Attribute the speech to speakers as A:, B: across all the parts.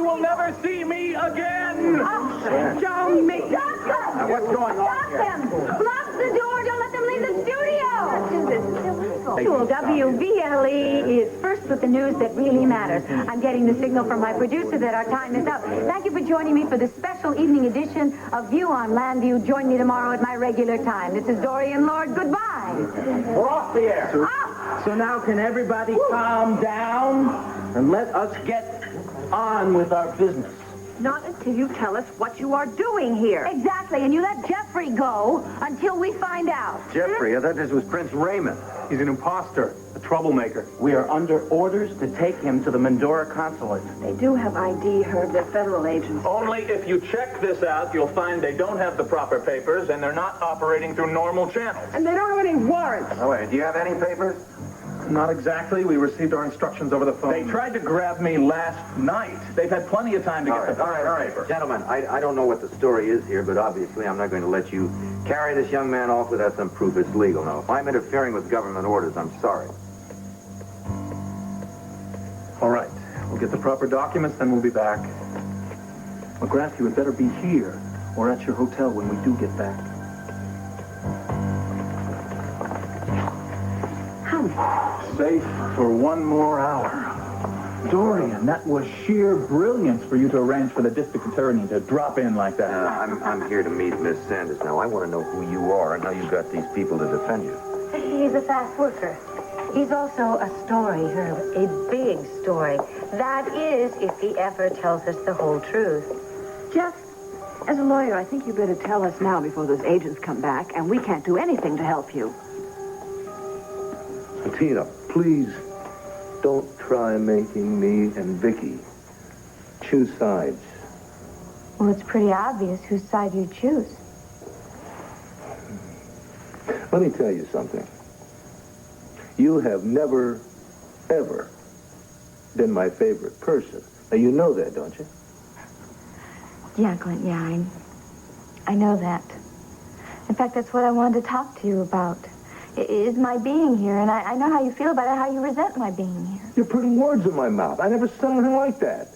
A: will never see me again.
B: Don't make...
A: Now, what's going on here?
B: Stop them! Lock the door! Don't let them leave the studio! This is illegal. WVLE is first with the news that really matters. I'm getting the signal from my producer that our time is up. Thank you for joining me for this special evening edition of View on Landview. Join me tomorrow at my regular time. This is Dorian Lord. Goodbye.
A: We're off the air. So now can everybody calm down and let us get on with our business?
B: Not until you tell us what you are doing here. Exactly, and you let Jeffrey go until we find out.
C: Jeffrey, I thought this was Prince Raymond.
A: He's an imposter, a troublemaker. We are under orders to take him to the Mandora consulate.
B: They do have ID, Herb. They're federal agents.
D: Only if you check this out, you'll find they don't have the proper papers and they're not operating through normal channels.
B: And they don't have any warrants.
C: Oh, wait, do you have any papers?
D: Not exactly. We received our instructions over the phone.
A: They tried to grab me last night. They've had plenty of time to get the
C: All right.
A: paper.
C: Gentlemen, I don't know what the story is here, but obviously I'm not going to let you carry this young man off without some proof it's legal. Now, if I'm interfering with government orders, I'm sorry.
D: All right. We'll get the proper documents, then we'll be back. McGrath, you had better be here or at your hotel when we do get back. Safe for one more hour. Dorian, that was sheer brilliance for you to arrange for the district attorney to drop in like that.
C: I'm here to meet Miss Sanders now. I want to know who you are and how you got these people to defend you.
B: He's a fast worker. He's also a story, Herb. A big story. That is, if he ever tells us the whole truth.
E: Jeff, as a lawyer, I think you better tell us now before those agents come back, and we can't do anything to help you.
F: Tina, please don't try making me and Vicky choose sides.
B: Well, it's pretty obvious whose side you choose.
F: Let me tell you something. You have never, ever been my favorite person. Now, you know that, don't you?
B: Yeah, Clint, yeah, I know that. In fact, that's what I wanted to talk to you about. Is my being here, and I know how you feel about it, how you resent my being here.
F: You're putting words in my mouth. I never said anything like that.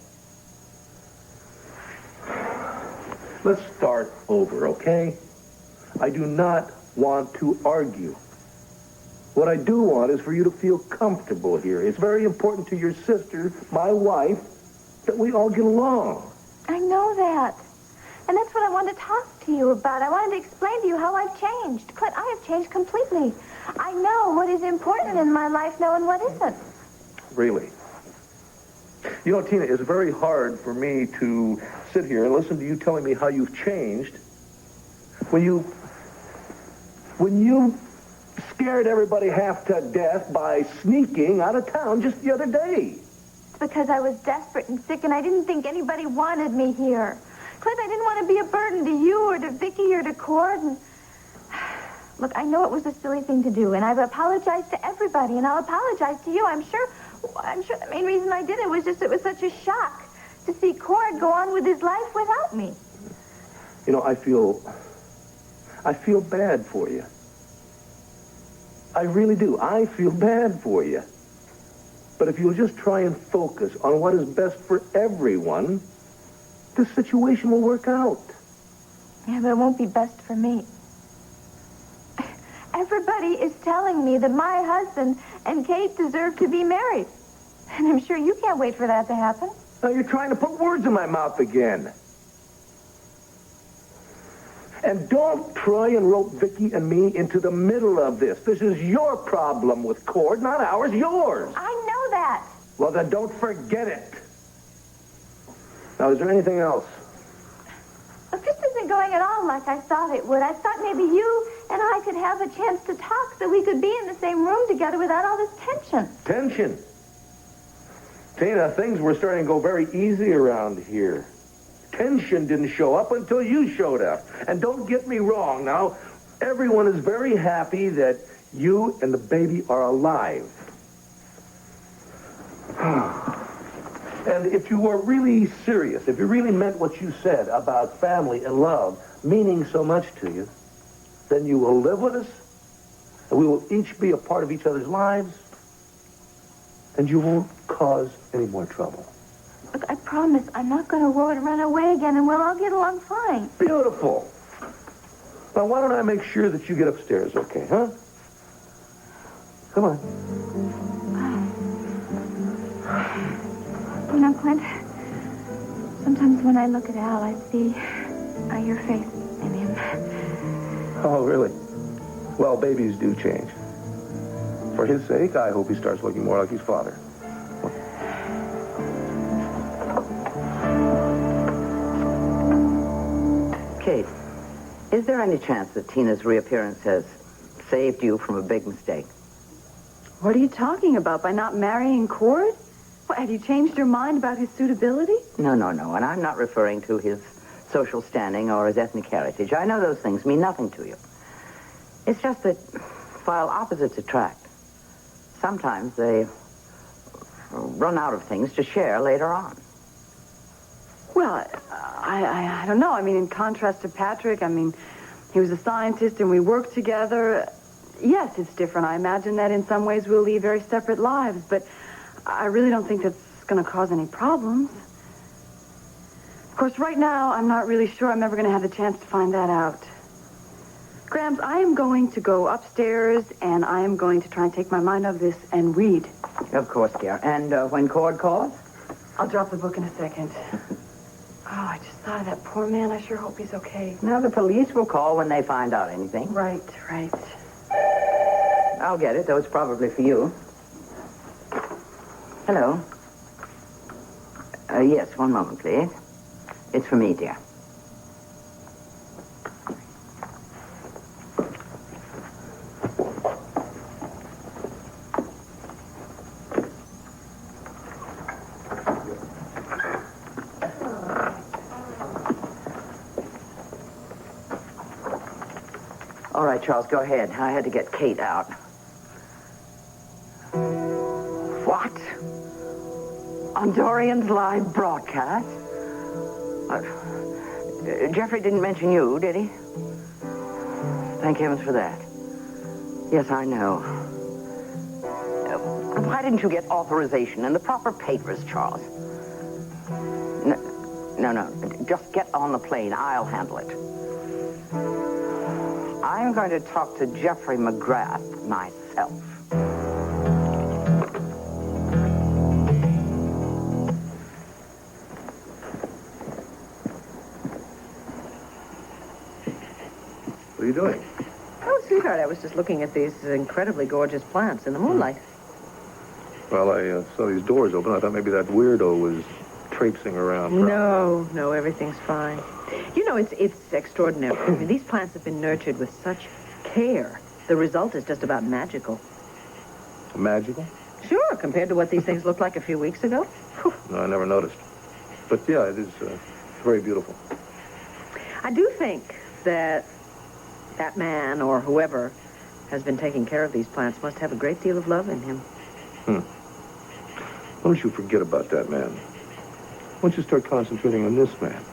F: Let's start over, okay? I do not want to argue. What I do want is for you to feel comfortable here. It's very important to your sister, my wife, that we all get along.
B: I know that. And that's what I wanted to talk to you about. I wanted to explain to you how I've changed. Clint, I have changed completely. I know what is important in my life now and what isn't.
F: Really? You know, Tina, it's very hard for me to sit here and listen to you telling me how you've changed when you scared everybody half to death by sneaking out of town just the other day.
B: It's because I was desperate and sick, and I didn't think anybody wanted me here. Clint, I didn't want to be a burden to you or to Vicky or to Cord. And... Look, I know it was a silly thing to do, and I've apologized to everybody, and I'll apologize to you. I'm sure the main reason I did it was just it was such a shock to see Cord go on with his life without me.
F: You know, I feel bad for you. I really do. I feel bad for you. But if you'll just try and focus on what is best for everyone, the situation will work out.
B: Yeah, but it won't be best for me. Everybody is telling me that my husband and Kate deserve to be married. And I'm sure you can't wait for that to happen.
F: Now you're trying to put words in my mouth again. And don't try and rope Vicky and me into the middle of this. This is your problem with Cord, not ours, yours.
B: I know that.
F: Well, then don't forget it. Now, is there anything else?
B: Look, this isn't going at all like I thought it would. I thought maybe you and I could have a chance to talk so we could be in the same room together without all this tension.
F: Tension? Tina, things were starting to go very easy around here. Tension didn't show up until you showed up. And don't get me wrong now. Everyone is very happy that you and the baby are alive. And if you were really serious, if you really meant what you said about family and love meaning so much to you, then you will live with us, and we will each be a part of each other's lives, and you won't cause any more trouble.
B: Look, I promise I'm not going to roar and run away again, and we'll all get along fine.
F: Beautiful. Now, why don't I make sure that you get upstairs, okay, huh? Come on.
B: You know, Clint, sometimes when I look at Al, I see your face in him.
F: Oh, really? Well, babies do change. For his sake, I hope he starts looking more like his father.
G: Kate, is there any chance that Tina's reappearance has saved you from a big mistake?
E: What are you talking about? By not marrying Cord? What, have you changed your mind about his suitability?
G: No. And I'm not referring to his social standing or his ethnic heritage. I know those things mean nothing to you. It's just that while opposites attract, sometimes they run out of things to share later on.
E: Well, I don't know. I mean, in contrast to Patrick, I mean, he was a scientist and we worked together. Yes, it's different. I imagine that in some ways we'll lead very separate lives, but I really don't think that's going to cause any problems. Of course, right now, I'm not really sure I'm ever going to have the chance to find that out. Gramps, I am going to go upstairs, and I am going to try and take my mind off this and read.
G: Of course, dear. And when Cord calls?
E: I'll drop the book in a second. Oh, I just thought of that poor man. I sure hope he's okay.
G: Now, the police will call when they find out anything.
E: Right.
G: I'll get it, though it's probably for you. Hello. Yes, one moment, please. It's for me, dear. All right, Charles, go ahead. I had to get Kate out. What? On Dorian's live broadcast? Jeffrey didn't mention you, did he? Thank heavens for that. Yes, I know. Why didn't you get authorization in the proper papers, Charles? No. Just get on the plane. I'll handle it. I'm going to talk to Jeffrey McGrath myself.
F: What are you doing?
H: Oh, sweetheart, I was just looking at these incredibly gorgeous plants in the moonlight.
F: Well, I saw these doors open. I thought maybe that weirdo was traipsing around.
H: No, everything's fine. You know, it's extraordinary. I mean, these plants have been nurtured with such care. The result is just about magical.
F: Magical?
H: Sure, compared to what these things looked like a few weeks ago.
F: No, I never noticed. But yeah, it is very beautiful.
H: I do think that man or whoever has been taking care of these plants must have a great deal of love in him.
F: Don't you forget about that man. Why don't you start concentrating on this man?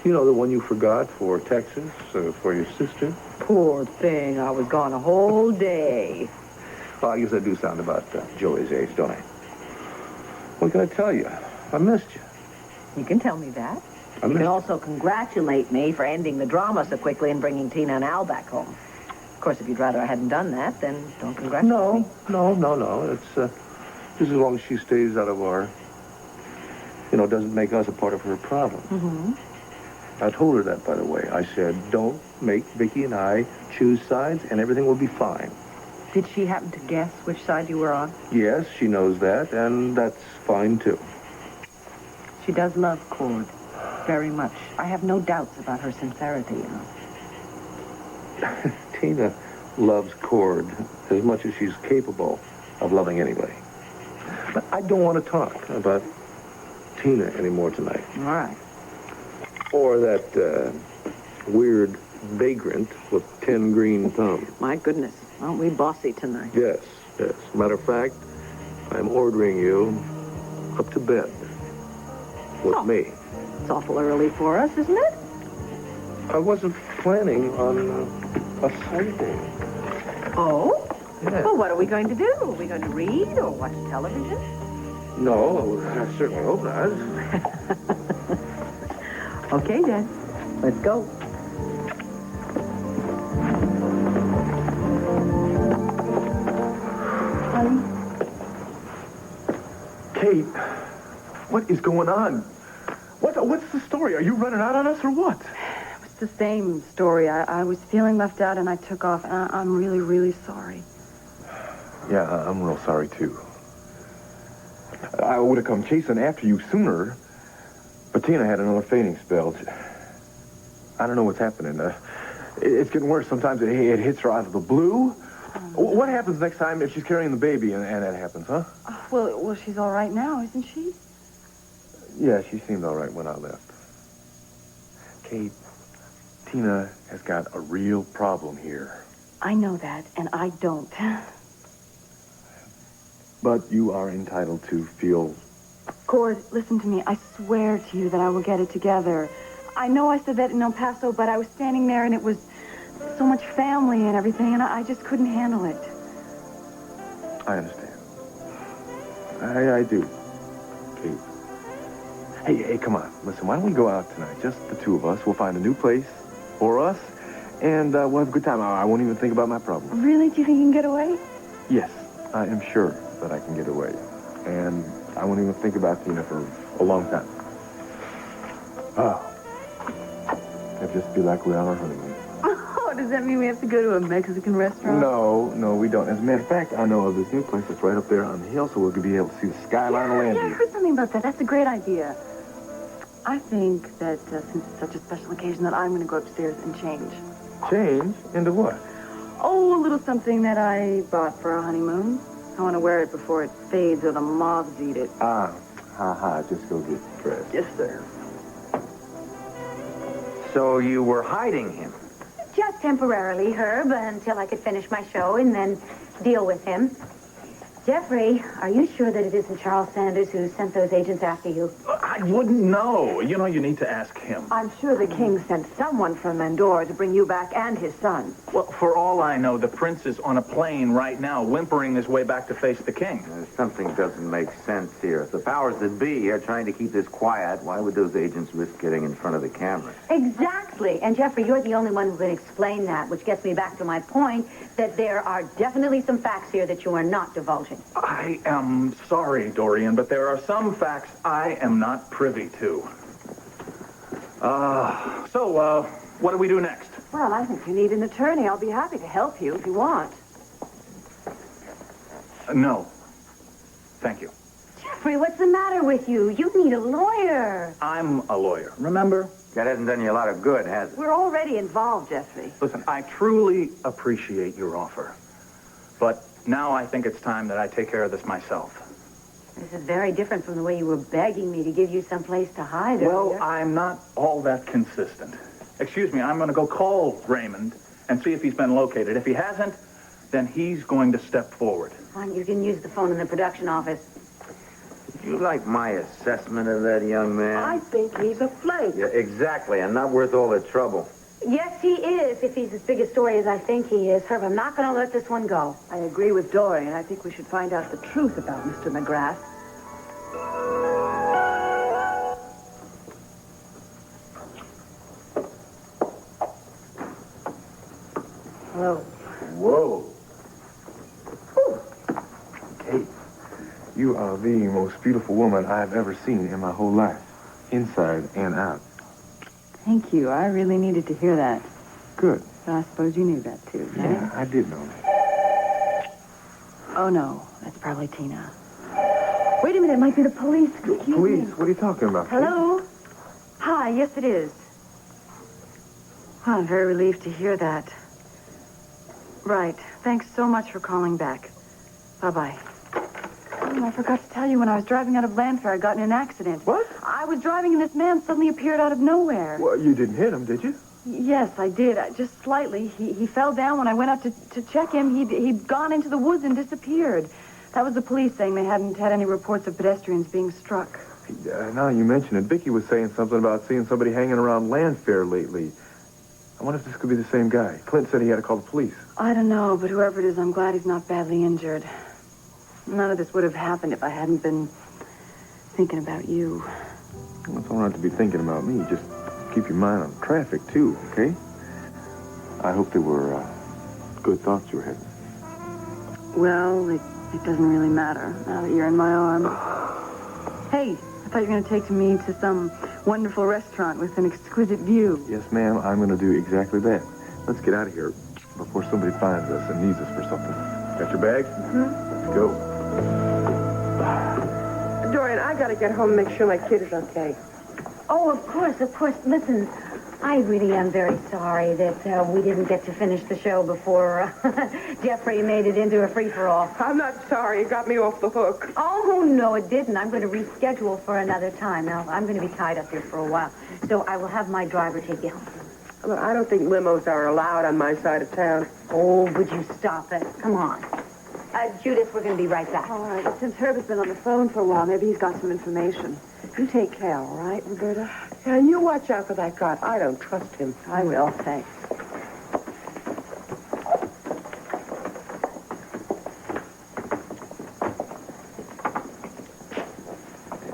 F: You know, the one you forgot for Texas, for your sister?
H: Poor thing. I was gone a whole day.
F: Well, I guess I do sound about Joey's age, don't I? What can I tell you? I missed you.
H: You can tell me that.
F: I
H: You
F: missed
H: can also congratulate me for ending the drama so quickly and bringing Tina and Al back home. Of course, if you'd rather I hadn't done that, then don't congratulate me.
F: No. It's just as long as she stays out of our, doesn't make us a part of her problem.
H: Mm-hmm.
F: I told her that, by the way. I said, don't make Vicky and I choose sides, and everything will be fine.
H: Did she happen to guess which side you were on?
F: Yes, she knows that, and that's fine, too.
H: She does love Cord very much. I have no doubts about her sincerity, you know.
F: Tina loves Cord as much as she's capable of loving anybody. But I don't want to talk about Tina anymore tonight.
H: All right.
F: Or that weird vagrant with 10 green thumbs.
H: My goodness. Aren't we bossy tonight?
F: Yes. Matter of fact, I'm ordering you up to bed with me.
H: It's awful early for us, isn't it?
F: I wasn't planning on a cycle.
H: Oh?
F: Yeah.
H: Well, what are we going to do? Are we going to read or watch television?
F: No, I certainly hope not.
H: Okay, then. Let's go.
D: Kate, what is going on? What's the story? Are you running out on us or what?
E: It's the same story. I was feeling left out and I took off. And I'm really, really sorry.
I: Yeah, I'm real sorry, too. I would have come chasing after you sooner, but Tina had another fainting spell. I don't know what's happening. It's getting worse. Sometimes it hits her out of the blue. What happens next time if she's carrying the baby and that happens, huh?
E: Well, she's all right now, isn't she?
I: Yeah, she seemed all right when I left. Kate, Tina has got a real problem here.
E: I know that, and I don't.
I: But you are entitled to feel...
E: Cord, listen to me. I swear to you that I will get it together. I know I said that in El Paso, but I was standing there and it was so much family and everything, and I just couldn't handle it.
I: I understand. I do, Kate. Hey, come on. Listen, why don't we go out tonight? Just the two of us. We'll find a new place for us, and we'll have a good time. I won't even think about my problems.
E: Really? Do you think you can get away?
I: Yes, I am sure that I can get away. And I won't even think about Tina for a long time. Oh. It'll just be like we're on our honeymoon.
E: Oh, does that mean we have to go to a Mexican restaurant?
I: No, we don't. As a matter of fact, I know of this new place that's right up there on the hill, so we'll be able to see the skyline of
E: Yeah, I
I: Landview.
E: heard something about that. That's a great idea. I think that since it's such a special occasion that I'm going to go upstairs and change.
I: Change? Into what?
E: Oh, a little something that I bought for our honeymoon. I want to wear it before it fades or the moths eat it.
I: Just go get dressed.
E: Yes, sir.
C: So you were hiding him?
J: Just temporarily, Herb, until I could finish my show and then deal with him. Jeffrey, are you sure that it isn't Charles Sanders who sent those agents after you?
D: I wouldn't know. You know, you need to ask him.
H: I'm sure the king sent someone from Mandora to bring you back and his son.
D: Well, for all I know, the prince is on a plane right now, whimpering his way back to face the king.
C: Something doesn't make sense here. If the powers that be are trying to keep this quiet, why would those agents risk getting in front of the camera?
J: Exactly. And Jeffrey, you're the only one who can explain that, which gets me back to my point that there are definitely some facts here that you are not divulging.
D: I am sorry, Dorian, but there are some facts I am not privy to. So, what do we do next?
H: Well, I think you need an attorney. I'll be happy to help you if you want.
D: No. Thank you.
J: Jeffrey, what's the matter with you? You need a lawyer.
D: I'm a lawyer, remember?
C: That hasn't done you a lot of good, has it?
H: We're already involved, Jeffrey.
D: Listen, I truly appreciate your offer. But now I think it's time that I take care of this myself.
J: This is very different from the way you were begging me to give you some place to hide
D: Well,
J: earlier.
D: I'm not all that consistent. Excuse me, I'm going to go call Raymond and see if he's been located. If he hasn't, then he's going to step forward.
J: Fine, you can use the phone in the production office.
C: You like my assessment of that young man?
H: I think he's a flake.
C: Yeah, exactly, and not worth all the trouble.
J: Yes, he is, if he's as big a story as I think he is. Herb, I'm not going to let this one go.
H: I agree with Dorian. I think we should find out the truth about Mr. McGrath.
J: Hello.
I: Whoa. Kate, you are the most beautiful woman I've ever seen in my whole life, inside and out.
E: Thank you. I really needed to hear that.
I: Good.
E: But I suppose you knew that, too, right?
I: Yeah, I did know that.
E: Oh, no. That's probably Tina. Wait a minute. It might be the police. Excuse me.
I: Police? What are you talking about, Kate?
E: Hello? Hi. Yes, it is. I'm very relieved to hear that. Right. Thanks so much for calling back. Bye-bye. Oh, I forgot to tell you, when I was driving out of Landfair, I got in an accident.
I: What?
E: I was driving and this man suddenly appeared out of nowhere.
I: Well, you didn't hit him, did you?
E: Yes, I did. Just slightly. He fell down when I went up to check him. He'd gone into the woods and disappeared. That was the police saying they hadn't had any reports of pedestrians being struck.
I: Now you mention it, Vicky was saying something about seeing somebody hanging around Landfair lately. I wonder if this could be the same guy. Clint said he had to call the police.
E: I don't know, but whoever it is, I'm glad he's not badly injured. None of this would have happened if I hadn't been thinking about you.
I: Well, don't have to be thinking about me. Just keep your mind on traffic, too, okay? I hope they were good thoughts you were having.
E: Well, it doesn't really matter now that you're in my arms. Hey, I thought you were going to take me to some wonderful restaurant with an exquisite view.
I: Yes, ma'am, I'm going to do exactly that. Let's get out of here before somebody finds us and needs us for something. Got your bag? Mm-hmm. Let's go.
K: Dorian, I gotta get home and make sure my kid is okay.
J: Oh, of course, of course. Listen, I really am very sorry that we didn't get to finish the show before Jeffrey made it into a free-for-all.
K: I'm not sorry. You got me off the hook.
J: Oh, no, it didn't. I'm going to reschedule for another time. Now, I'm going to be tied up here for a while, so I will have my driver take you home.
K: Well, I don't think limos are allowed on my side of town.
J: Oh, would you stop it? Come on. Judith, we're going to be right back.
E: All right. Since Herb has been on the phone for a while, maybe he's got some information. You take care, all right, Roberta?
K: Yeah, and you watch out for that guy. I don't trust him.
E: I will, thanks.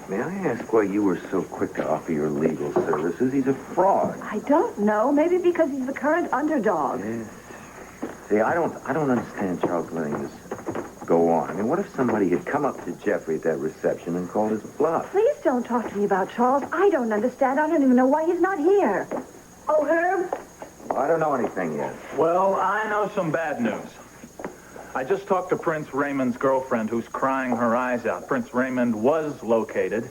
C: May I ask why you were so quick to offer your legal services? He's a fraud.
E: I don't know. Maybe because he's the current underdog.
C: Yes. See, I don't understand Charles letting this go on. I mean, what if somebody had come up to Jeffrey at that reception and called his bluff?
E: Please don't talk to me about Charles. I don't understand. I don't even know why he's not here.
J: Oh, Herb?
C: Well, I don't know anything yet.
D: Well, I know some bad news. I just talked to Prince Raymond's girlfriend, who's crying her eyes out. Prince Raymond was located.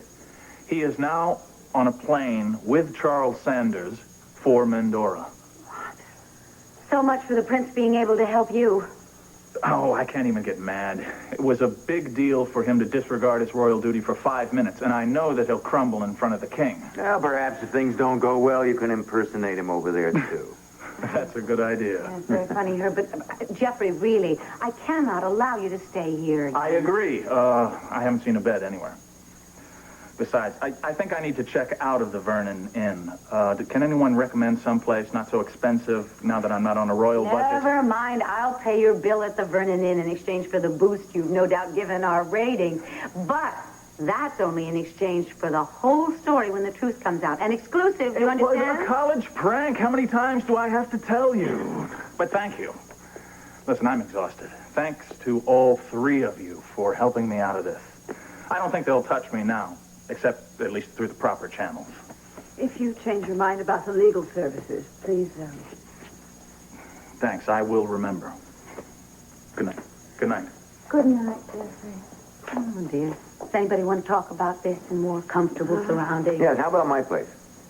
D: He is now on a plane with Charles Sanders for Mendora.
J: So much for the prince being able to help you.
D: Oh, I can't even get mad. It was a big deal for him to disregard his royal duty for 5 minutes, and I know that he'll crumble in front of the king.
C: Well, perhaps if things don't go well, you can impersonate him over there, too.
D: That's a good idea.
J: That's very funny, Herb, but Jeffrey, really, I cannot allow you to stay here.
D: I agree. I haven't seen a bed anywhere. Besides, I think I need to check out of the Vernon Inn. Can anyone recommend someplace not so expensive now that I'm not on a royal budget?
J: Never mind. I'll pay your bill at the Vernon Inn in exchange for the boost you've no doubt given our rating. But that's only in exchange for the whole story when the truth comes out. An exclusive, you understand?
D: It was a college prank. How many times do I have to tell you? But thank you. Listen, I'm exhausted. Thanks to all 3 of you for helping me out of this. I don't think they'll touch me now. Except at least through the proper channels.
E: If you change your mind about the legal services, please,
D: Thanks, I will remember. Good night. Good night.
J: Good night, Jeffrey. Oh, dear. Does anybody want to talk about this in more comfortable surroundings?
C: Yes, how about my place?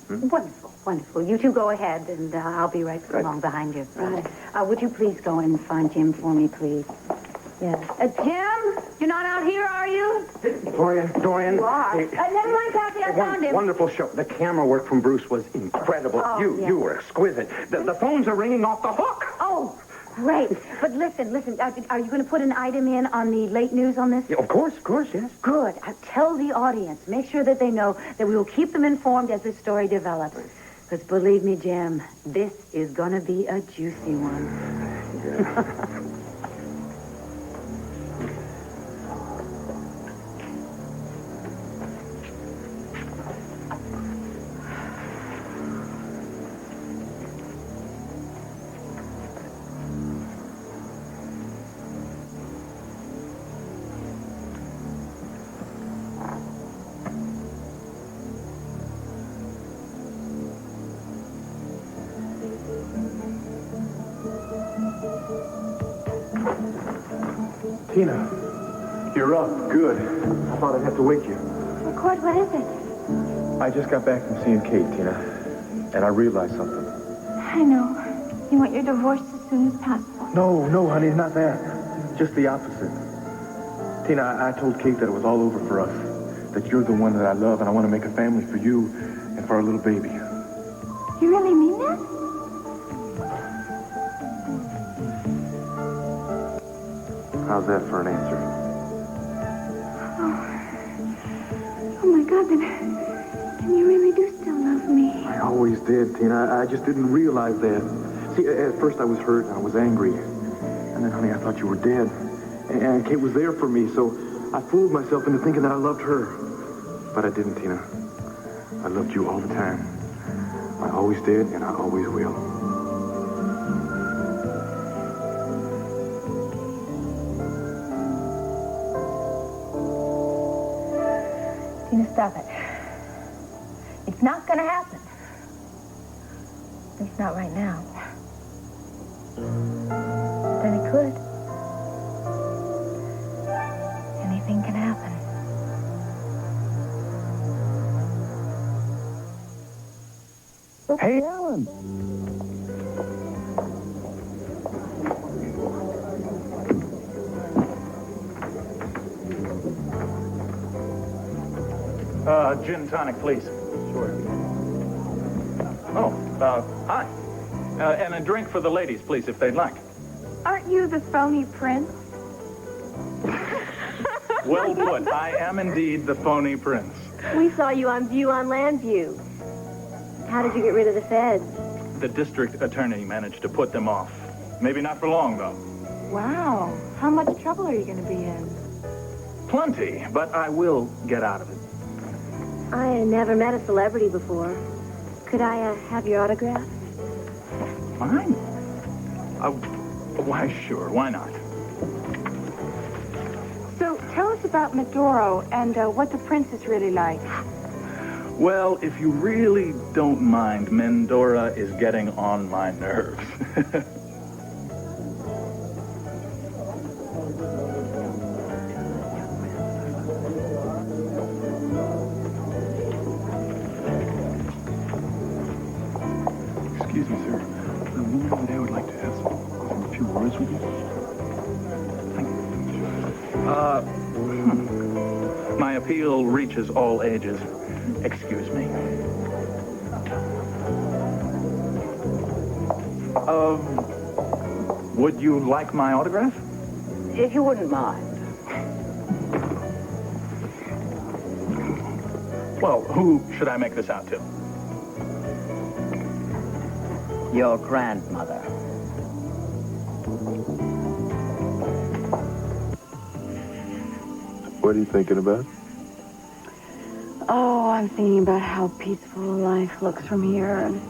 J: Wonderful, wonderful. You two go ahead, and I'll be right along behind you.
E: Right.
J: Would you please go and find Jim for me, please? Yes. Jim, you're not out here, are you?
A: Dorian.
J: You are.
A: Hey,
J: Never mind, Kathy, I found him.
A: wonderful show. The camera work from Bruce was incredible.
J: Oh, yeah.
A: You were exquisite. The phones are ringing off the hook.
J: Oh, great. But listen. Are you going to put an item in on the late news on this?
A: Yeah, of course, yes.
J: Good. Tell the audience. Make sure that they know that we will keep them informed as this story develops. Because believe me, Jim, this is going to be a juicy one.
C: Yeah.
I: Tina, you're up. Good. I thought I'd have to wake you.
B: Cord, what is it?
I: I just got back from seeing Kate, Tina, and I realized something.
B: I know. You want your divorce as soon as possible.
I: No, honey, not that. Just the opposite. Tina, I told Kate that it was all over for us. That you're the one that I love, and I want to make a family for you and for our little baby.
B: You really mean that?
I: How's that for an answer?
B: Oh my God, then you really do still love me.
I: I always did, Tina. I just didn't realize that. See, at first I was hurt and I was angry. And then, honey, I thought you were dead. And Kate was there for me, so I fooled myself into thinking that I loved her. But I didn't, Tina. I loved you all the time. I always did, and I always will.
B: Tina, stop it. It's not gonna happen. At least not right now. Then it could. Anything can happen.
I: Hey, Alan.
D: Gin tonic, please. Sure. Oh, hi. And a drink for the ladies, please, if they'd like.
B: Aren't you the phony prince?
D: Well put. I am indeed the phony prince.
L: We saw you on View on Landview. How did you get rid of the feds?
D: The district attorney managed to put them off. Maybe not for long, though.
B: Wow. How much trouble are you going to be in?
D: Plenty, but I will get out of it.
L: I never met a celebrity before. Could I have your autograph?
D: Mine? Why, sure. Why not?
B: So, tell us about Medoro and what the prince is really like.
D: Well, if you really don't mind, Mendora is getting on my nerves.
I: Excuse me, sir. The woman over there would like to have a few words with you.
D: My appeal reaches all ages. Excuse me. Would you like my autograph?
G: If you wouldn't mind.
D: Well, who should I make this out to?
G: Your grandmother.
I: What are you thinking about?
E: Oh, I'm thinking about how peaceful life looks from here and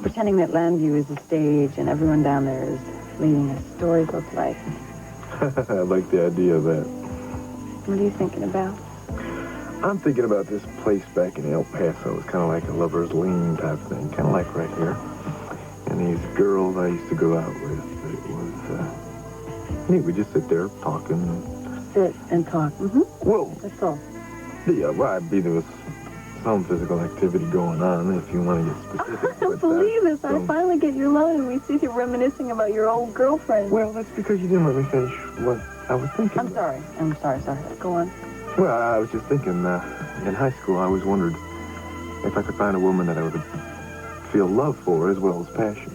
E: pretending that Landview is the stage and everyone down there is leading a storybook life.
I: I like the idea of that.
E: What are you thinking about?
I: I'm thinking about this place back in El Paso. It's kind of like a lover's lane type thing, kind of like right here. And these girls I used to go out with, it was, neat. We just sit there talking.
E: Sit and talk. Mm-hmm.
I: Well,
E: That's all.
I: yeah, well, I mean, there was some physical activity going on, if you want to get specific.
E: I don't believe this. I finally get your line and we see you reminiscing about your old girlfriend.
I: Well, that's because you didn't let me finish what I was thinking.
E: I'm sorry. Go on.
I: Well, I was just thinking, in high school, I always wondered if I could find a woman that I would feel love for as well as passion.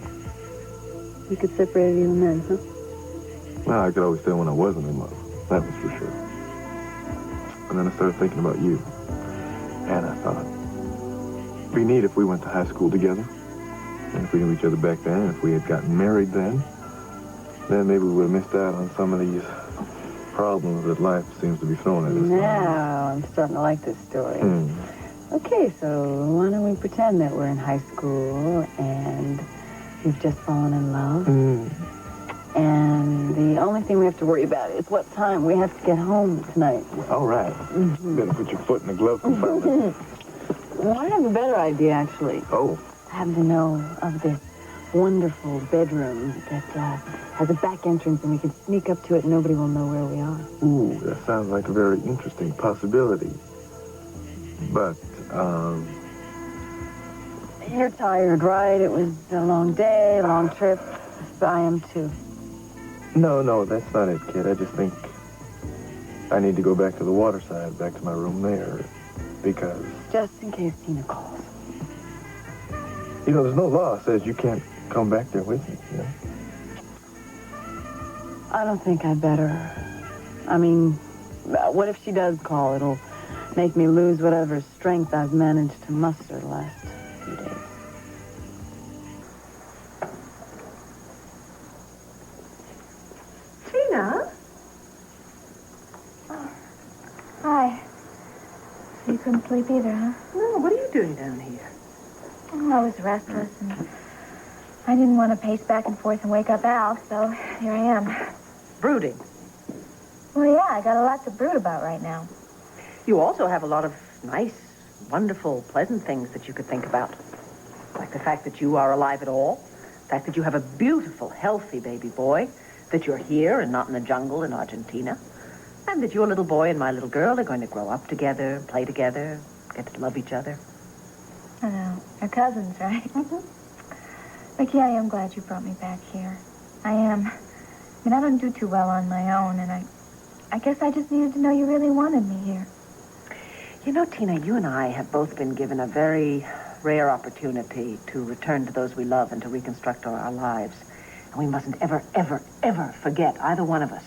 E: You could separate even then, huh?
I: Well, I could always tell when I wasn't in love. That was for sure. And then I started thinking about you. And I thought, it'd be neat if we went to high school together. And if we knew each other back then, if we had gotten married then maybe we would have missed out on some of these problems that life seems to be throwing at us.
E: Now, I'm starting to like this story. Okay, so why don't we pretend that we're in high school and we've just fallen in love? And the only thing we have to worry about is what time we have to get home tonight.
I: All right. Better put your foot in the glove compartment.
E: Well, I have a better idea, actually.
I: Oh.
E: I happen to know of this wonderful bedroom that has a back entrance and we can sneak up to it and nobody will know where we are.
I: Ooh, that sounds like a very interesting possibility. But,
E: You're tired, right? It was a long day, a long trip. I am too.
I: No, that's not it, kid. I just think I need to go back to the waterside, back to my room there, because...
E: Just in case Tina calls.
I: You know, there's no law that says you can't come back there with me, you know?
E: I don't think I better. I mean, what if she does call? It'll make me lose whatever strength I've managed to muster the last few days.
B: Tina? Oh. Hi. So you couldn't sleep either, huh?
H: No, what are you doing down here?
B: Oh, I was restless, and I didn't want to pace back and forth and wake up Al, so here I am.
H: Brooding.
B: Well, yeah, I got a lot to brood about right now.
H: You also have a lot of nice, wonderful, pleasant things that you could think about. Like the fact that you are alive at all. The fact that you have a beautiful, healthy baby boy. That you're here and not in the jungle in Argentina. And that your little boy and my little girl are going to grow up together, play together, get to love each other.
B: I know. We're cousins, right? Vicky, I am glad you brought me back here. I am. I mean, I don't do too well on my own, and I guess I just needed to know you really wanted me here.
H: You know, Tina, you and I have both been given a very rare opportunity to return to those we love and to reconstruct our lives. And we mustn't ever, ever, ever forget, either one of us,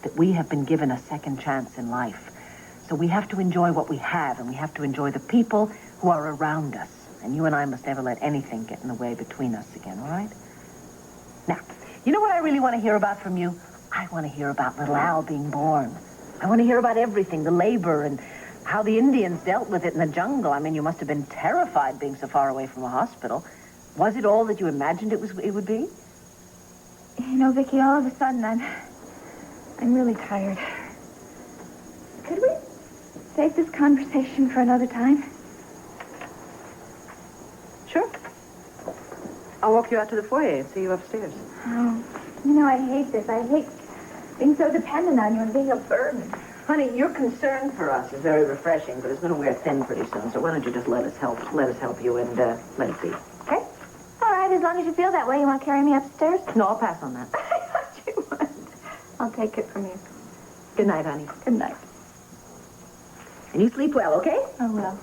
H: that we have been given a second chance in life. So we have to enjoy what we have, and we have to enjoy the people who are around us. And you and I must never let anything get in the way between us again, all right? Now, you know what I really want to hear about from you? I want to hear about little Al being born. I want to hear about everything, the labor and how the Indians dealt with it in the jungle. I mean, you must have been terrified being so far away from a hospital. Was it all that you imagined it would be?
B: You know, Vicky, all of a sudden, I'm really tired. Could we save this conversation for another time?
H: Sure. I'll walk you out to the foyer and see you upstairs.
B: Oh, you know, I hate this. I hate being so dependent on you and being a burden.
H: Honey, your concern for us is very refreshing, but it's going to wear thin pretty soon. So why don't you just let us help you and let it be.
B: Okay? All right, as long as you feel that way. You want to carry me upstairs?
H: No, I'll pass on that.
B: I thought you would. I'll take it from you.
H: Good night, honey.
B: Good night.
H: And you sleep well, okay?
B: I will.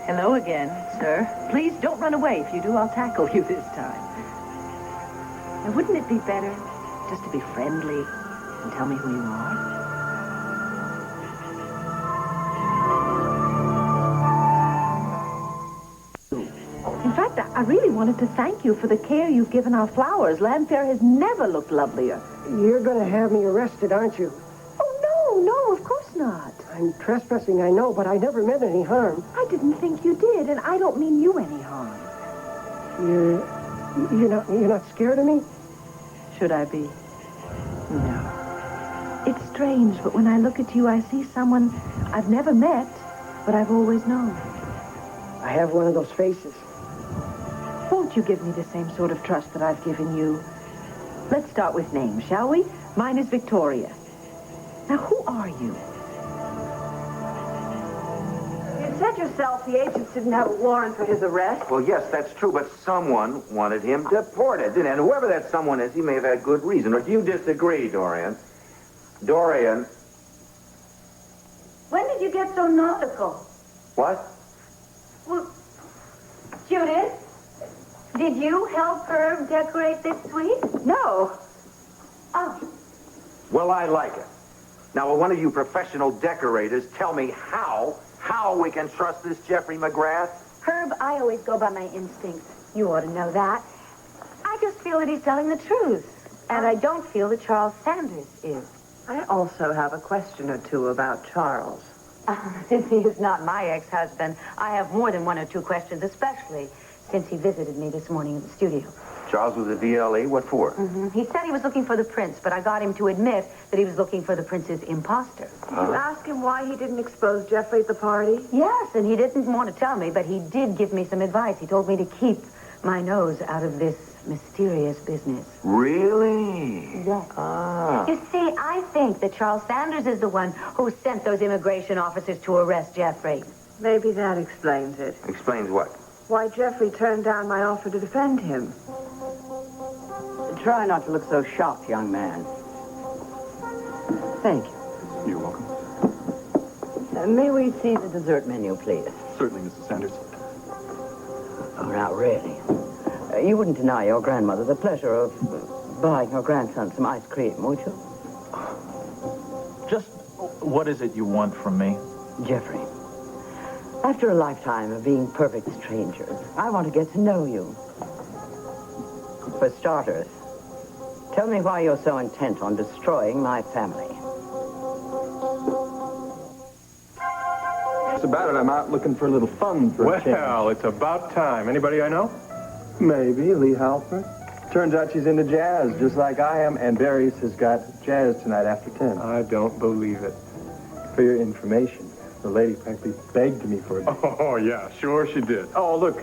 H: Hello again, sir. Please don't run away. If you do, I'll tackle you this time. Now, wouldn't it be better just to be friendly and tell me who you are?
M: In fact, I really wanted to thank you for the care you've given our flowers. Lambfair has never looked lovelier.
K: You're going to have me arrested, aren't you?
M: Oh, no, of course not.
K: I'm trespassing, I know, but I never meant any harm.
M: I didn't think you did, and I don't mean you any harm.
K: You're not scared of me?
H: Should I be?
M: No. It's strange, but when I look at you, I see someone I've never met, but I've always known.
K: I have one of those faces.
M: Won't you give me the same sort of trust that I've given you? Let's start with names, shall we? Mine is Victoria. Now, who are you?
E: You said yourself the agents didn't have a warrant for his arrest.
C: Well, yes, that's true, but someone wanted him deported. And whoever that someone is, he may have had good reason. Or do you disagree, Dorian? Dorian?
J: When did you get so nautical?
C: What?
J: Well, Judith, did you help Herb decorate this suite?
E: No.
J: Oh.
C: Well, I like it. Now, will one of you professional decorators tell me how we can trust this Jeffrey McGrath?
J: Herb, I always go by my instincts. You ought to know that. I just feel that he's telling the truth. And I don't feel that Charles Sanders is.
G: I also have a question or two about Charles.
J: Since he is not my ex-husband, I have more than one or two questions, especially since he visited me this morning in the studio.
C: Charles was a DLE? What for?
J: He said he was looking for the prince, but I got him to admit that he was looking for the prince's imposter.
E: Did you ask him why he didn't expose Jeffrey at the party?
J: Yes, and he didn't want to tell me, but he did give me some advice. He told me to keep my nose out of this mysterious business.
C: Really?
J: Yes.
C: Ah.
J: You see, I think that Charles Sanders is the one who sent those immigration officers to arrest Jeffrey.
M: Maybe that explains it.
C: Explains what?
M: Why Jeffrey turned down my offer to defend him.
G: Try not to look so shocked, young man. Thank you.
I: You're welcome.
G: May we see the dessert menu, please?
I: Certainly, Mrs. Sanders.
G: Oh, now, really. You wouldn't deny your grandmother the pleasure of buying her grandson some ice cream, would you?
D: Just what is it you want from me?
G: Jeffrey, after a lifetime of being perfect strangers, I want to get to know you. For starters, tell me why you're so intent on destroying my family.
I: What's about it? I'm out looking for a little fun for a change.
N: Well, it's about time. Anybody I know?
O: Maybe, Lee Halpern. Turns out she's into jazz, just like I am, and Barry's has got jazz tonight after 10.
N: I don't believe it.
O: For your information, the lady practically begged me for it.
N: Oh, yeah, sure she did.
O: Oh, look,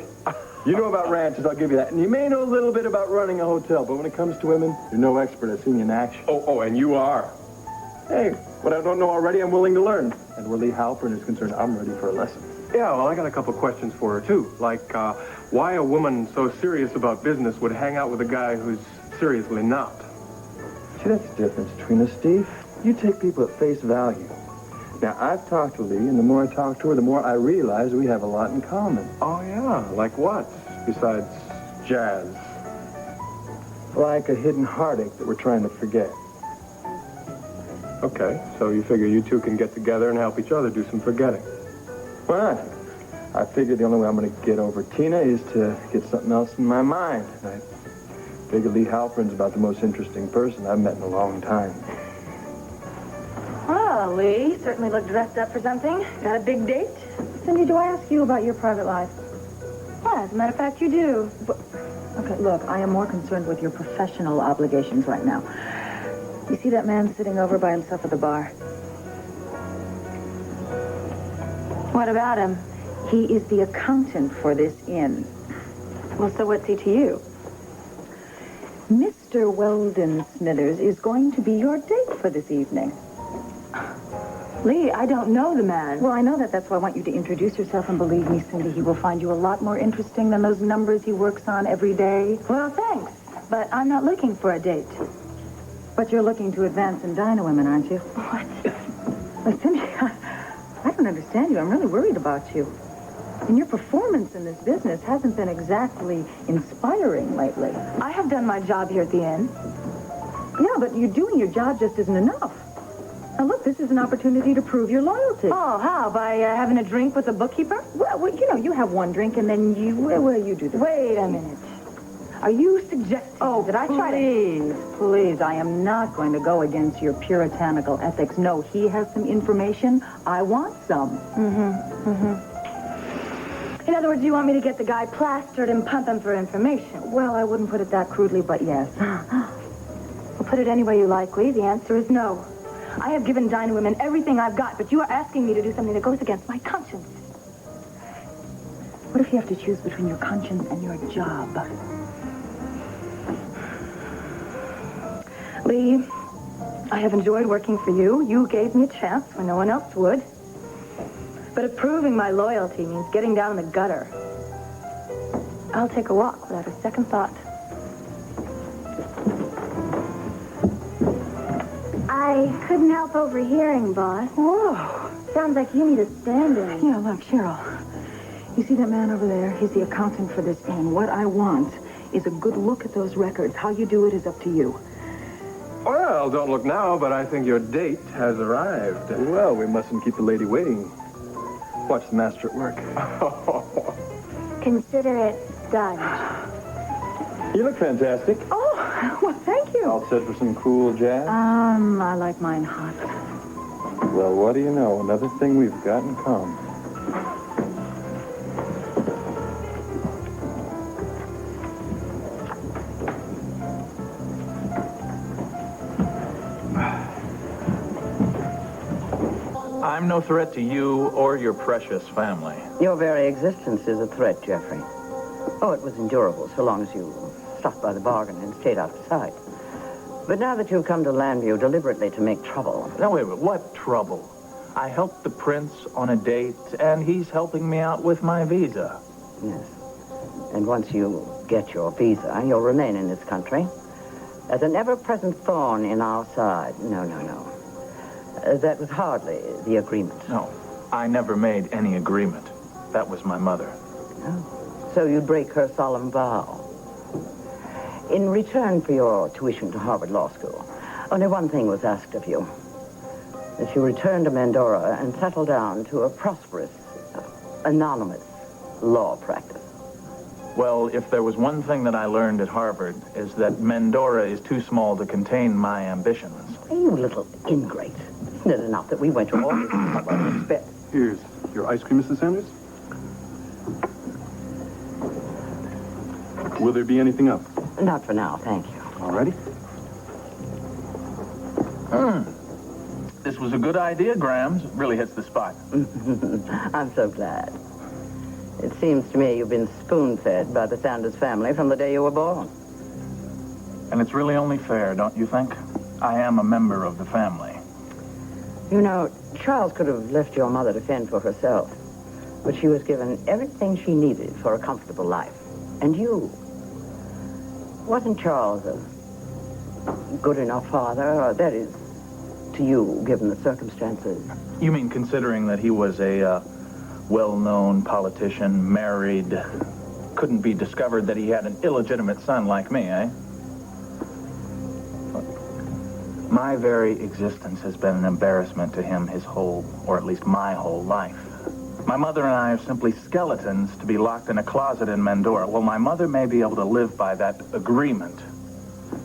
O: you know about ranches, I'll give you that. And you may know a little bit about running a hotel, but when it comes to women, you're no expert. I've seen you in action.
N: Oh, and you are.
O: Hey, what I don't know already, I'm willing to learn. And where Lee Halpern is concerned, I'm ready for a lesson.
N: Yeah, well, I got a couple questions for her, too. Like, why a woman so serious about business would hang out with a guy who's seriously not.
O: See, that's the difference between us, Steve. You take people at face value. Now, I've talked to Lee, and the more I talk to her, the more I realize we have a lot in common.
N: Oh, yeah? Like what? Besides jazz?
O: Like a hidden heartache that we're trying to forget.
N: Okay, so you figure you two can get together and help each other do some forgetting.
O: Why not? I figure the only way I'm going to get over Tina is to get something else in my mind. I figure Lee Halpern's about the most interesting person I've met in a long time.
B: Well, Lee, certainly look dressed up for something. Got a big date? Cindy, do I ask you about your private life? Well, as a matter of fact, you do.
H: Okay, look, I am more concerned with your professional obligations right now. You see that man sitting over by himself at the bar?
B: What about him?
H: He is the accountant for this inn.
B: Well, so what's he to you?
H: Mr. Weldon Smithers is going to be your date for this evening.
B: Lee, I don't know the man.
H: Well, I know that. That's why I want you to introduce yourself, and believe me, Cindy, he will find you a lot more interesting than those numbers he works on every day.
B: Well, thanks, but I'm not looking for a date.
H: But you're looking to advance in Dyna Women, aren't you?
B: What?
H: Well, Cindy, I don't understand you. I'm really worried about you. And your performance in this business hasn't been exactly inspiring lately.
B: I have done my job here at the inn.
H: Yeah, but you doing your job just isn't enough. Now, look, this is an opportunity to prove your loyalty.
B: Oh, how? By having a drink with the bookkeeper?
H: Well, you know, you have one drink, and then you do the...
B: Wait a minute. Are you suggesting that I try to...
H: Please, I am not going to go against your puritanical ethics. No, he has some information. I want some.
B: In other words, you want me to get the guy plastered and pump him for information?
H: Well, I wouldn't put it that crudely, but yes.
B: Well, put it any way you like, Lee. The answer is no. I have given Dyna Women everything I've got, but you are asking me to do something that goes against my conscience.
H: What if you have to choose between your conscience and your job?
B: Lee, I have enjoyed working for you. You gave me a chance when no one else would. But if proving my loyalty means getting down in the gutter, I'll take a walk without a second thought.
L: I couldn't help overhearing, boss.
B: Whoa.
L: Sounds like you need a stand-in.
H: Yeah, look, Cheryl. You see that man over there? He's the accountant for this inn. What I want is a good look at those records. How you do it is up to you.
N: Well, don't look now, but I think your date has arrived.
O: Well, we mustn't keep the lady waiting. Watch the master at work.
L: Consider it done.
O: You look fantastic.
H: Oh, well, thank you.
O: All set for some cool jazz?
H: I like mine hot.
O: Well, what do you know? Another thing we've got in common.
D: I'm no threat to you or your precious family.
G: Your very existence is a threat, Jeffrey. Oh, it was endurable so long as you stopped by the bargain and stayed out of sight. But now that you've come to Landview deliberately to make trouble...
D: No, wait, what trouble? I helped the prince on a date, and he's helping me out with my visa.
G: Yes. And once you get your visa, you'll remain in this country as an ever-present thorn in our side. No. That was hardly the agreement.
D: No, I never made any agreement. That was my mother.
G: Oh. So you'd break her solemn vow. In return for your tuition to Harvard Law School, only one thing was asked of you. That you return to Mandora and settle down to a prosperous, anonymous law practice.
D: Well, if there was one thing that I learned at Harvard, is that Mandora is too small to contain my ambitions.
G: You little ingrate. Isn't it enough that we went to all this trouble and expense?
N: Here's your ice cream, Mrs. Sanders. Will there be anything up?
G: Not for now, thank you.
N: All righty.
D: This was a good idea, Grams. It really hits the spot.
G: I'm so glad. It seems to me you've been spoon-fed by the Sanders family from the day you were born.
D: And it's really only fair, don't you think? I am a member of the family.
G: You know, Charles could have left your mother to fend for herself, but she was given everything she needed for a comfortable life. And you. Wasn't Charles a good enough father? Or that is, to you, given the circumstances?
D: You mean considering that he was a well-known politician, married, couldn't be discovered that he had an illegitimate son like me, eh? My very existence has been an embarrassment to him his whole, or at least my whole life. My mother and I are simply skeletons to be locked in a closet in Mandora. Well, my mother may be able to live by that agreement.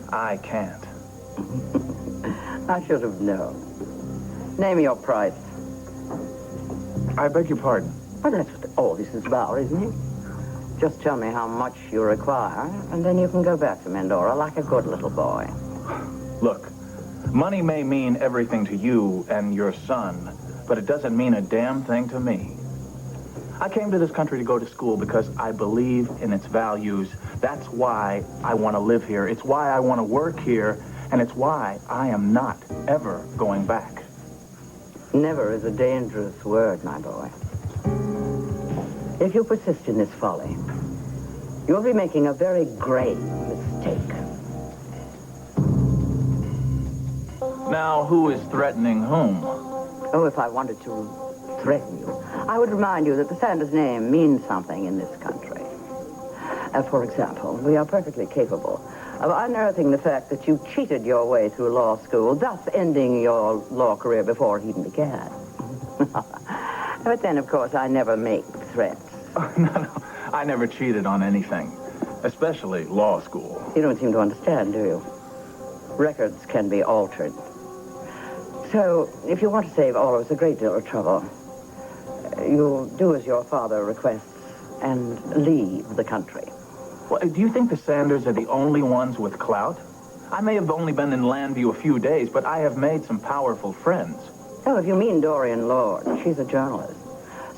D: I can't.
G: I should have known. Name your price.
D: I beg your pardon?
G: Well, that's what all this is about, isn't it? Just tell me how much you require, and then you can go back to Mandora like a good little boy.
D: Look, money may mean everything to you and your son, but it doesn't mean a damn thing to me. I came to this country to go to school because I believe in its values. That's why I want to live here. It's why I want to work here, and it's why I am not ever going back.
G: Never is a dangerous word, my boy. If you persist in this folly, you'll be making a very grave mistake.
D: Now, who is threatening whom?
G: Oh, if I wanted to threaten you, I would remind you that the Sanders name means something in this country. For example, we are perfectly capable of unearthing the fact that you cheated your way through law school, thus ending your law career before it even began. But then, of course, I never make threats.
D: No, I never cheated on anything, especially law school.
G: You don't seem to understand, do you? Records can be altered. So, if you want to save all of us a great deal of trouble, you'll do as your father requests and leave the country.
D: Well, do you think the Sanders are the only ones with clout? I may have only been in Landview a few days, but I have made some powerful friends.
G: Oh, if you mean Dorian Lord, she's a journalist.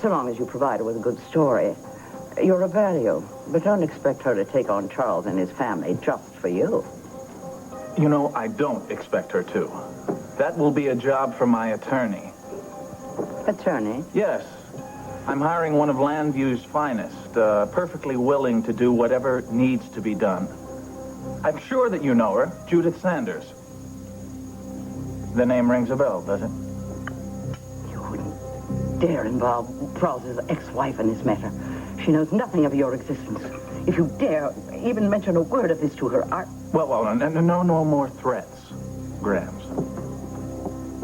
G: So long as you provide her with a good story, you're of value. But don't expect her to take on Charles and his family just for you.
D: You know, I don't expect her to. That will be a job for my attorney.
G: Attorney?
D: Yes. I'm hiring one of Landview's finest, perfectly willing to do whatever needs to be done. I'm sure that you know her, Judith Sanders. The name rings a bell, does it?
G: You wouldn't dare involve Charles's ex-wife in this matter. She knows nothing of your existence. If you dare even mention a word of this to her,
D: Well, no more threats, Grams.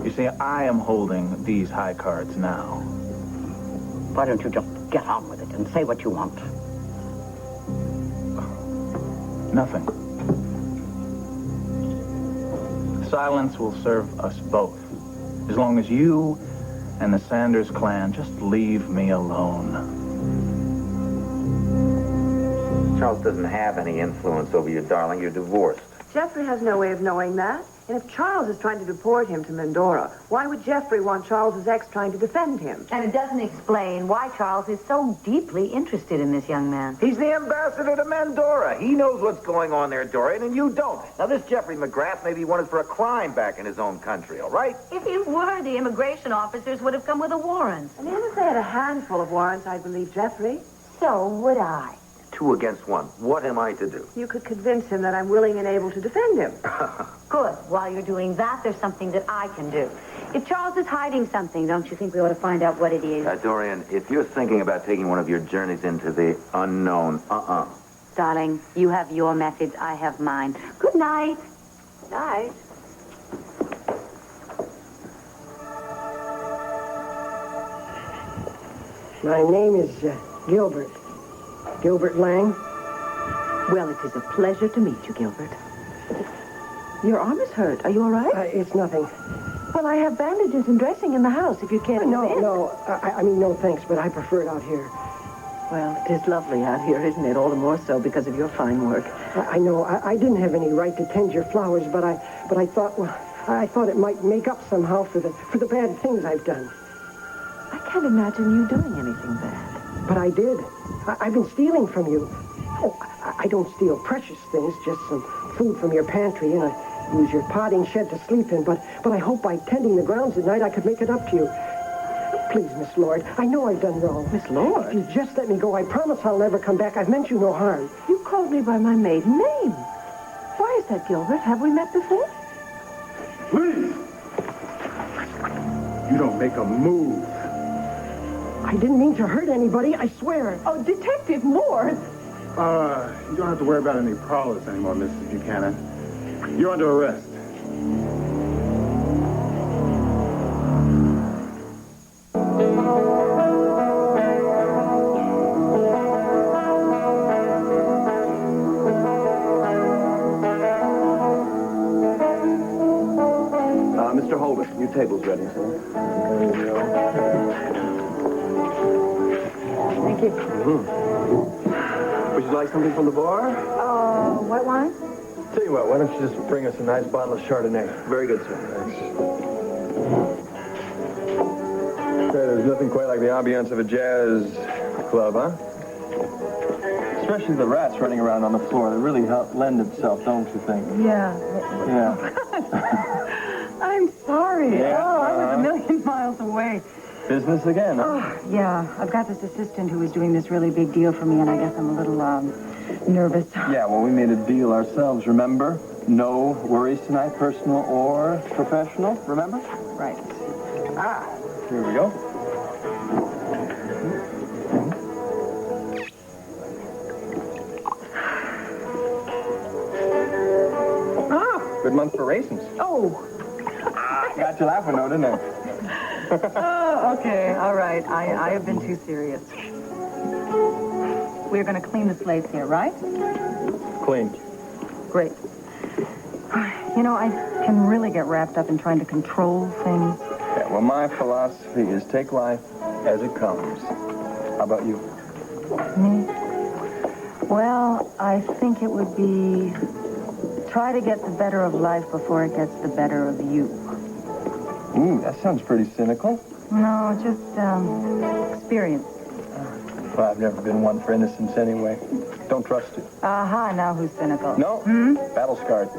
D: You see, I am holding these high cards now.
G: Why don't you just get on with it and say what you want?
D: Nothing. Silence will serve us both. As long as you and the Sanders clan just leave me alone.
C: Charles doesn't have any influence over you, darling. You're divorced.
E: Jeffrey has no way of knowing that.
M: And if Charles is trying to deport him to Mandora, why would Jeffrey want Charles's ex trying to defend him?
J: And it doesn't explain why Charles is so deeply interested in this young man.
C: He's the ambassador to Mandora. He knows what's going on there, Dorian, and you don't. Now, this Jeffrey McGrath may be wanted for a crime back in his own country, all right?
J: If he were, the immigration officers would have come with a warrant.
M: And even if they had a handful of warrants, I'd believe Jeffrey.
J: So would I.
C: 2 against 1. What am I to do?
M: You could convince him that I'm willing and able to defend him.
J: Good. While you're doing that, there's something that I can do. If Charles is hiding something, don't you think we ought to find out what it is?
C: Dorian, if you're thinking about taking one of your journeys into the unknown,
J: Darling, you have your methods, I have mine. Good night.
M: Night.
K: My name is Gilbert. Gilbert Lang.
H: Well, it is a pleasure to meet you, Gilbert. Your arm is hurt. Are you all right?
K: It's nothing.
H: Well, I have bandages and dressing in the house if you care to
K: No,
H: come in.
K: no. I mean, no thanks, but I prefer it out here.
H: Well, it is lovely out here, isn't it? All the more so because of your fine work.
K: I know. I didn't have any right to tend your flowers, but I thought, well, I thought it might make up somehow for the bad things I've done.
H: I can't imagine you doing anything bad.
K: But I did. I've been stealing from you. Oh, I don't steal precious things, just some food from your pantry, and I use your potting shed to sleep in, but I hope by tending the grounds at night I could make it up to you. Please, Miss Lord, I know I've done wrong.
H: Miss Lord?
K: If you just let me go, I promise I'll never come back. I've meant you no harm.
H: You called me by my maiden name. Why is that, Gilbert? Have we met before?
N: Please! You don't make a move.
K: I didn't mean to hurt anybody, I swear.
H: Oh, Detective Moore!
N: You don't have to worry about any prowlers anymore, Mrs. Buchanan. You're under arrest.
O: Mr. Holder, your table's ready, sir. There you go.
E: Thank you.
O: Would you like something from the bar?
E: White wine?
O: Tell you what, why don't you just bring us a nice bottle of Chardonnay? Very good, sir. Thanks. There's nothing quite like the ambiance of a jazz club, huh? Especially the rats running around on the floor. They really help lend itself, don't you think?
E: Yeah.
O: Yeah.
E: I'm sorry.
O: Yeah,
E: I was a million miles away.
O: Business again, huh?
E: Oh, yeah. I've got this assistant who is doing this really big deal for me, and I guess I'm a little, nervous.
O: Yeah, well, we made a deal ourselves, remember? No worries tonight, personal or professional, remember?
E: Right.
O: Here we go. Good month for raisins.
E: Oh.
O: Got you laughing, though, didn't I?
E: Oh, okay. All right. I have been too serious. We're going to clean the slates here, right?
O: Clean.
E: Great. You know, I can really get wrapped up in trying to control things.
O: Yeah, well, my philosophy is take life as it comes. How about you?
E: Me? Well, I think it would be try to get the better of life before it gets the better of you.
O: Ooh, that sounds pretty cynical.
E: No, just experience.
O: Well, I've never been one for innocence anyway. Don't trust it.
E: Aha, now who's cynical?
O: No, battle scarred.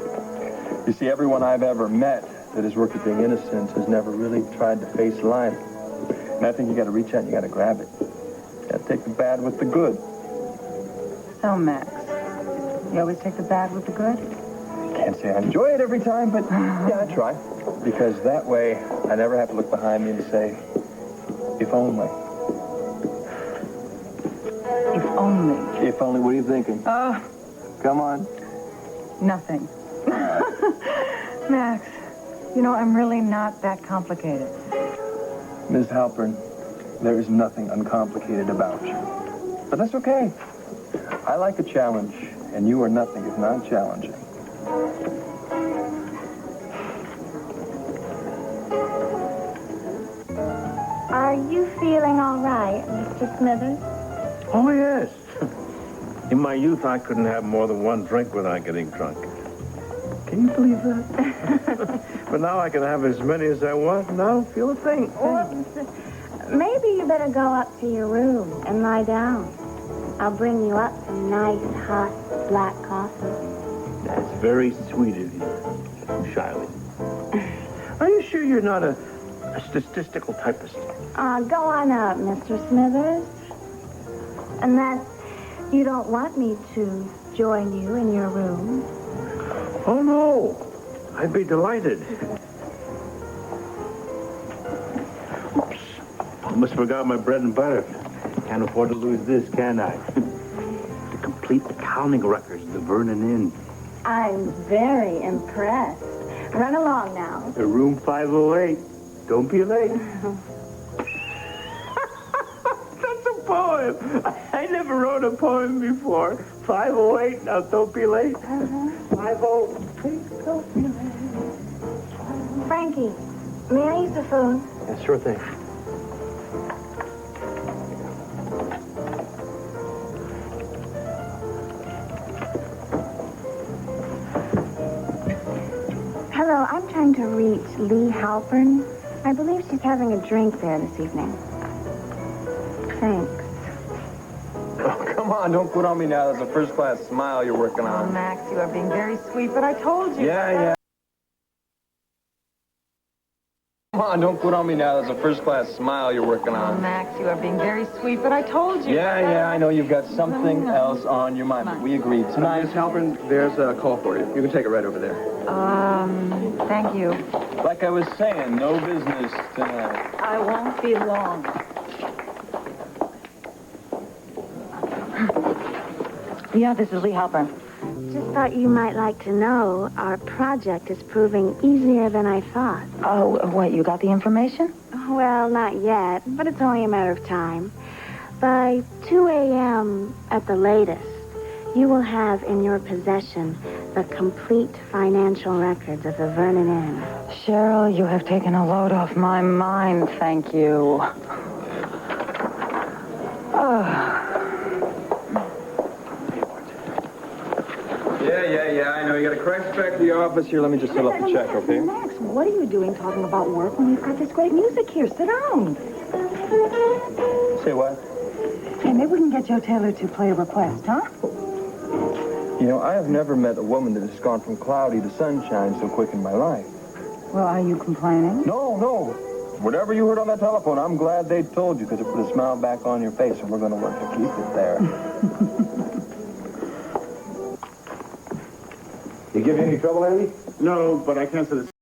O: You see, everyone I've ever met that has worked at being innocent has never really tried to face life. And I think you got to reach out and you got to grab it. You got to take the bad with the good.
E: So, Max, you always take the bad with the good?
O: Can't say I enjoy it every time, but yeah, I try. Because that way, I never have to look behind me and say, if only.
E: If only.
O: If only, what are you thinking? Come on.
E: Nothing. Max, you know, I'm really not that complicated.
O: Ms. Halpern, there is nothing uncomplicated about you. But that's okay. I like a challenge, and you are nothing if not challenging.
B: Are you feeling all right, Mr. Smithers?
F: Oh, yes. In my youth, I couldn't have more than one drink without getting drunk. Can you believe that? But now I can have as many as I want, and I don't feel a thing.
L: Maybe you better go up to your room and lie down. I'll bring you up some nice, hot, black coffee.
F: That's very sweet of you, Charlotte. Are you sure you're not a statistical typist?
L: Go on up, Mr. Smithers. Unless you don't want me to join you in your room.
F: Oh, no. I'd be delighted. Oops. Almost forgot my bread and butter. Can't afford to lose this, can I? The complete accounting records, the Vernon Inn.
L: I'm very impressed. Run along now.
F: The room 508. Don't be late. That's a poem. I never wrote a poem before. 508. Now don't be late. 508. Don't be late.
L: Frankie, may I use the phone?
F: Yeah, sure thing.
L: Hello, I'm trying to reach Lee Halpern. I believe she's having a drink there this evening. Thanks.
O: Oh, come on, don't quit on me now. That's a first-class smile you're working on.
E: Oh, Max, you are being very sweet, but I told you.
O: Yeah. Come on, don't quit on me now. That's a first-class smile you're working on.
E: Oh, Max, you are being very sweet, but I told you.
O: Yeah, I know you've got something else on your mind, but we agreed. Tonight,
N: Miss Halpern, there's a call for you. You can take it right over there.
E: Thank you.
O: like I was saying, no business tonight.
E: I won't be long. Yeah, this is Lee Halpern.
L: Just thought you might like to know our project is proving easier than I thought.
E: Oh, what, you got the information?
L: Well, not yet, but it's only a matter of time. By 2 a.m. at the latest, you will have in your possession the complete financial records of the Vernon Inn.
E: Cheryl, you have taken a load off my mind, thank you.
O: Yeah, I know. You got to crash back to the office here. Let me just fill up the check, okay?
H: Max, what are you doing talking about work when we've got this great music here? Sit down.
O: Say what?
H: Hey, maybe we can get Joe Taylor to play a request, huh?
O: You know, I have never met a woman that has gone from cloudy to sunshine so quick in my life.
H: Well, are you complaining?
O: No. Whatever you heard on that telephone, I'm glad they told you because it put a smile back on your face, and we're going to work to keep it there.
F: You give you any trouble, Andy?
N: No, but I can't sit